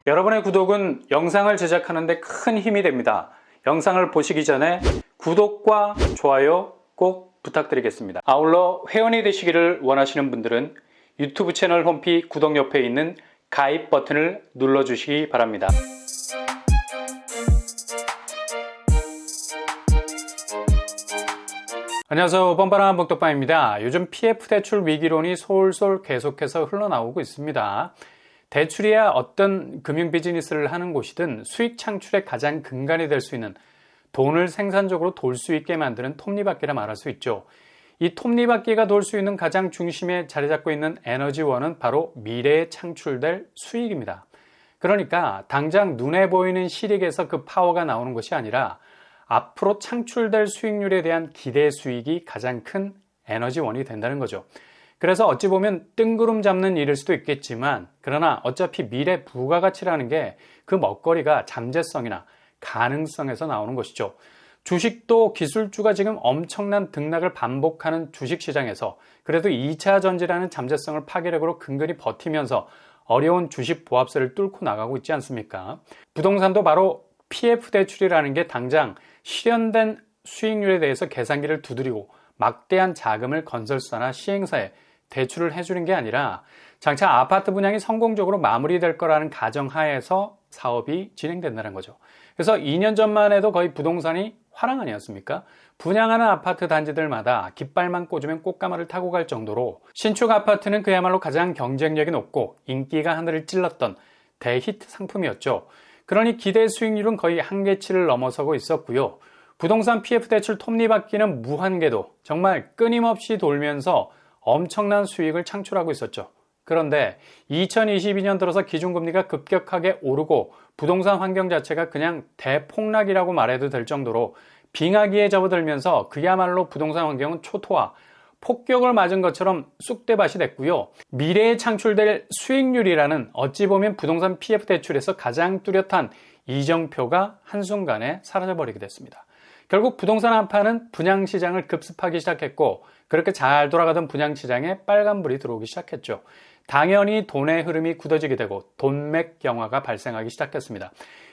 여러분의 구독은 영상을 제작하는 데 큰 힘이 됩니다. 영상을 보시기 전에 구독과 좋아요 꼭 부탁드리겠습니다. 아울러 회원이 되시기를 원하시는 분들은 유튜브 채널 홈피 구독 옆에 있는 가입 버튼을 눌러주시기 바랍니다. 안녕하세요. 뻔뻔한 복덕방입니다. 요즘 PF 대출 위기론이 솔솔 계속해서 흘러나오고 있습니다. 대출이야 어떤 금융 비즈니스를 하는 곳이든 수익 창출의 가장 근간이 될 수 있는 돈을 생산적으로 돌 수 있게 만드는 톱니바퀴라 말할 수 있죠. 이 톱니바퀴가 돌 수 있는 가장 중심에 자리 잡고 있는 에너지원은 바로 미래에 창출될 수익입니다. 그러니까 당장 눈에 보이는 실익에서 그 파워가 나오는 것이 아니라 앞으로 창출될 수익률에 대한 기대 수익이 가장 큰 에너지원이 된다는 거죠. 그래서 어찌 보면 뜬구름 잡는 일일 수도 있겠지만, 그러나 어차피 미래 부가가치라는 게 그 먹거리가 잠재성이나 가능성에서 나오는 것이죠. 주식도 기술주가 지금 엄청난 등락을 반복하는 주식시장에서 그래도 2차 전지라는 잠재성을 파괴력으로 근근히 버티면서 어려운 주식 보합세를 뚫고 나가고 있지 않습니까? 부동산도 바로 PF 대출이라는 게 당장 실현된 수익률에 대해서 계산기를 두드리고 막대한 자금을 건설사나 시행사에 대출을 해주는 게 아니라 장차 아파트 분양이 성공적으로 마무리될 거라는 가정하에서 사업이 진행된다는 거죠. 그래서 2년 전만 해도 거의 부동산이 화랑 아니었습니까? 분양하는 아파트 단지들마다 깃발만 꽂으면 꽃가마를 타고 갈 정도로 신축 아파트는 그야말로 가장 경쟁력이 높고 인기가 하늘을 찔렀던 대히트 상품이었죠. 그러니 기대 수익률은 거의 한계치를 넘어서고 있었고요. 부동산 PF 대출 톱니바퀴는 무한궤도 정말 끊임없이 돌면서 엄청난 수익을 창출하고 있었죠. 그런데 2022년 들어서 기준금리가 급격하게 오르고 부동산 환경 자체가 그냥 대폭락이라고 말해도 될 정도로 빙하기에 접어들면서 그야말로 부동산 환경은 초토화, 폭격을 맞은 것처럼 쑥대밭이 됐고요. 미래에 창출될 수익률이라는 어찌 보면 부동산 PF 대출에서 가장 뚜렷한 이정표가 한순간에 사라져버리게 됐습니다. 결국 부동산 한파는 분양시장을 급습하기 시작했고, 그렇게 잘 돌아가던 분양시장에 빨간불이 들어오기 시작했죠. 당연히 돈의 흐름이 굳어지게 되고 돈맥 경화가 발생하기 시작했습니다.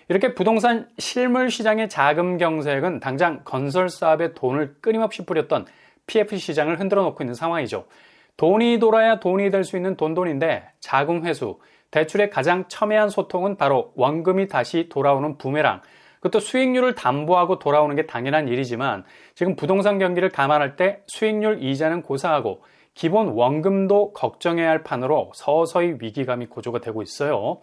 이렇게 부동산 실물 시장의 자금 경색은 당장 건설 사업에 돈을 끊임없이 뿌렸던 PF 시장을 흔들어 놓고 있는 상황이죠. 돈이 돌아야 돈이 될 수 있는 돈인데 자금 회수, 대출의 가장 첨예한 소통은 바로 원금이 다시 돌아오는 부메랑, 그것도 수익률을 담보하고 돌아오는 게 당연한 일이지만 지금 부동산 경기를 감안할 때 수익률 이자는 고사하고 기본 원금도 걱정해야 할 판으로 서서히 위기감이 고조가 되고 있어요.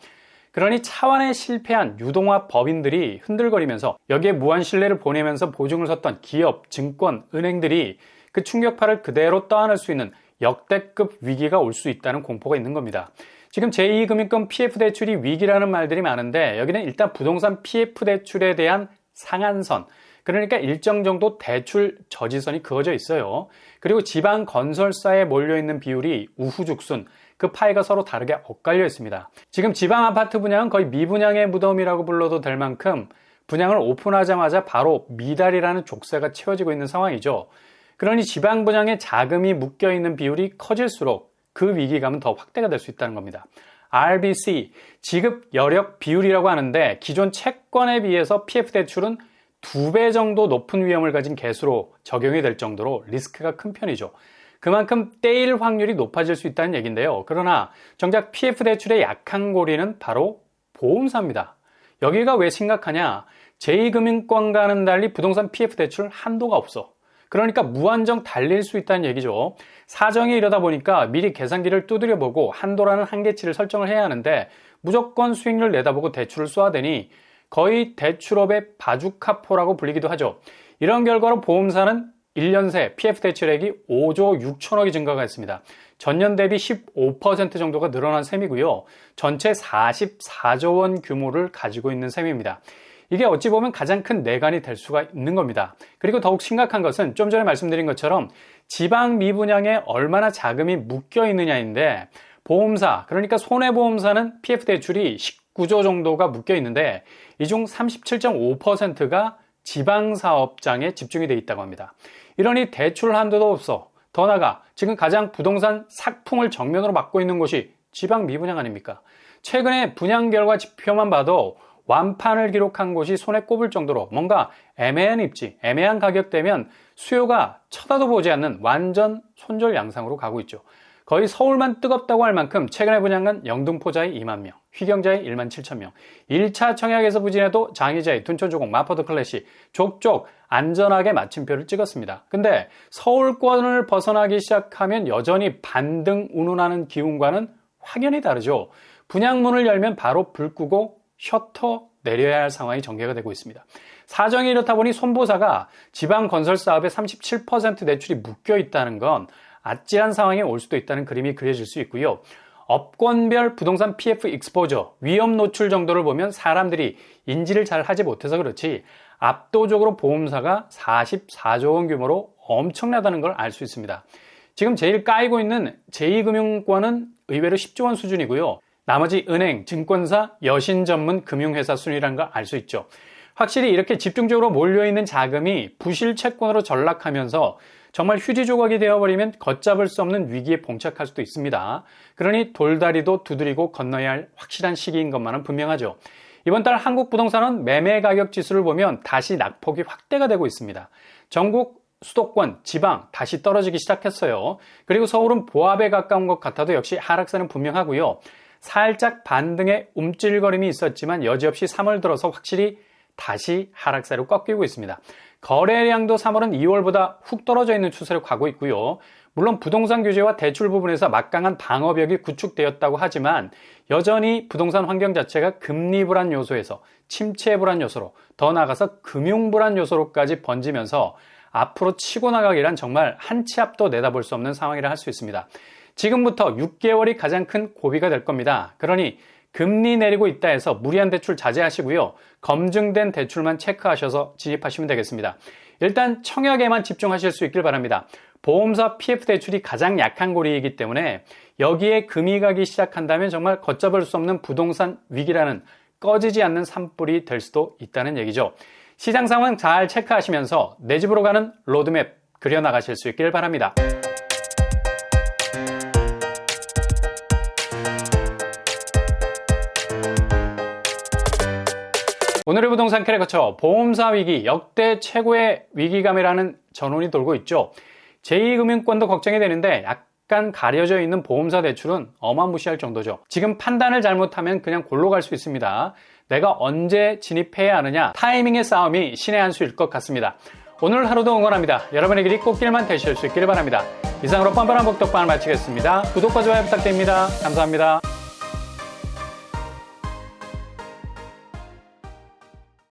그러니 차원에 실패한 유동화 법인들이 흔들거리면서 여기에 무한 신뢰를 보내면서 보증을 섰던 기업, 증권, 은행들이 그 충격파를 그대로 떠안을 수 있는 역대급 위기가 올 수 있다는 공포가 있는 겁니다. 지금 제2금융권 PF 대출이 위기라는 말들이 많은데 여기는 일단 부동산 PF 대출에 대한 상한선, 그러니까 일정 정도 대출 저지선이 그어져 있어요. 그리고 지방 건설사에 몰려있는 비율이 우후죽순, 그 파이가 서로 다르게 엇갈려 있습니다. 지금 지방 아파트 분양은 거의 미분양의 무덤이라고 불러도 될 만큼 분양을 오픈하자마자 바로 미달이라는 족쇄가 채워지고 있는 상황이죠. 그러니 지방 분양에 자금이 묶여있는 비율이 커질수록 그 위기감은 더 확대가 될 수 있다는 겁니다. RBC, 지급 여력 비율이라고 하는데 기존 채권에 비해서 PF 대출은 2배 정도 높은 위험을 가진 개수로 적용이 될 정도로 리스크가 큰 편이죠. 그만큼 떼일 확률이 높아질 수 있다는 얘기인데요. 그러나 정작 PF 대출의 약한 고리는 바로 보험사입니다. 여기가 왜 심각하냐? 제2금융권과는 달리 부동산 PF 대출 한도가 없어. 그러니까 무한정 달릴 수 있다는 얘기죠. 사정이 이러다 보니까 미리 계산기를 두드려보고 한도라는 한계치를 설정을 해야 하는데 무조건 수익률 내다보고 대출을 쏘아대니 거의 대출업의 바주카포라고 불리기도 하죠. 이런 결과로 보험사는 1년 새 PF 대출액이 5조 6천억이 증가가 했습니다. 전년 대비 15% 정도가 늘어난 셈이고요. 전체 44조 원 규모를 가지고 있는 셈입니다. 이게 어찌 보면 가장 큰 내관이 될 수가 있는 겁니다. 그리고 더욱 심각한 것은 좀 전에 말씀드린 것처럼 지방 미분양에 얼마나 자금이 묶여 있느냐인데, 보험사, 그러니까 손해보험사는 PF 대출이 19조 정도가 묶여 있는데 이 중 37.5%가 지방사업장에 집중이 돼 있다고 합니다. 이러니 대출 한도도 없어. 더 나아가 지금 가장 부동산 삭풍을 정면으로 맞고 있는 곳이 지방 미분양 아닙니까? 최근에 분양 결과 지표만 봐도 완판을 기록한 곳이 손에 꼽을 정도로 뭔가 애매한 입지, 애매한 가격대면 수요가 쳐다도 보지 않는 완전 손절 양상으로 가고 있죠. 거의 서울만 뜨겁다고 할 만큼 최근에 분양한 영등포자의 2만 명, 휘경자의 1만 7천 명, 1차 청약에서 부진해도 장의자의 둔촌주공, 마포드 클래시 족족 안전하게 마침표를 찍었습니다. 근데 서울권을 벗어나기 시작하면 여전히 반등 운운하는 기운과는 확연히 다르죠. 분양문을 열면 바로 불 끄고 셔터 내려야 할 상황이 전개가 되고 있습니다. 사정이 이렇다 보니 손보사가 지방 건설 사업의 37% 대출이 묶여 있다는 건 아찔한 상황이 올 수도 있다는 그림이 그려질 수 있고요. 업권별 부동산 PF 익스포저, 위험 노출 정도를 보면 사람들이 인지를 잘 하지 못해서 그렇지 압도적으로 보험사가 44조 원 규모로 엄청나다는 걸 알 수 있습니다. 지금 제일 까이고 있는 제2금융권은 의외로 10조 원 수준이고요. 나머지 은행, 증권사, 여신 전문 금융회사 순위라는 걸 알 수 있죠. 확실히 이렇게 집중적으로 몰려있는 자금이 부실 채권으로 전락하면서 정말 휴지 조각이 되어버리면 걷잡을 수 없는 위기에 봉착할 수도 있습니다. 그러니 돌다리도 두드리고 건너야 할 확실한 시기인 것만은 분명하죠. 이번 달 한국 부동산은 매매 가격 지수를 보면 다시 낙폭이 확대가 되고 있습니다. 전국 수도권, 지방 다시 떨어지기 시작했어요. 그리고 서울은 보합에 가까운 것 같아도 역시 하락세는 분명하고요. 살짝 반등의 움찔거림이 있었지만 여지없이 3월 들어서 확실히 다시 하락세로 꺾이고 있습니다. 거래량도 3월은 2월보다 훅 떨어져 있는 추세로 가고 있고요. 물론 부동산 규제와 대출 부분에서 막강한 방어벽이 구축되었다고 하지만 여전히 부동산 환경 자체가 금리 불안 요소에서 침체 불안 요소로 더 나아가서 금융 불안 요소로까지 번지면서 앞으로 치고 나가기란 정말 한 치 앞도 내다볼 수 없는 상황이라 할 수 있습니다. 지금부터 6개월이 가장 큰 고비가 될 겁니다. 그러니 금리 내리고 있다 해서 무리한 대출 자제하시고요. 검증된 대출만 체크하셔서 진입하시면 되겠습니다. 일단 청약에만 집중하실 수 있길 바랍니다. 보험사 PF 대출이 가장 약한 고리이기 때문에 여기에 금이 가기 시작한다면 정말 걷잡을 수 없는 부동산 위기라는 꺼지지 않는 산불이 될 수도 있다는 얘기죠. 시장 상황 잘 체크하시면서 내 집으로 가는 로드맵 그려나가실 수 있길 바랍니다. 오늘의 부동산 캐릭터처 보험사 위기 역대 최고의 위기감이라는 전론이 돌고 있죠. 제2금융권도 걱정이 되는데 약간 가려져 있는 보험사 대출은 어마무시할 정도죠. 지금 판단을 잘못하면 그냥 골로 갈 수 있습니다. 내가 언제 진입해야 하느냐 타이밍의 싸움이 신의 한 수일 것 같습니다. 오늘 하루도 응원합니다. 여러분의 길이 꽃길만 되실 수 있기를 바랍니다. 이상으로 뻔뻔한 복덕방을 마치겠습니다. 구독과 좋아요 부탁드립니다. 감사합니다.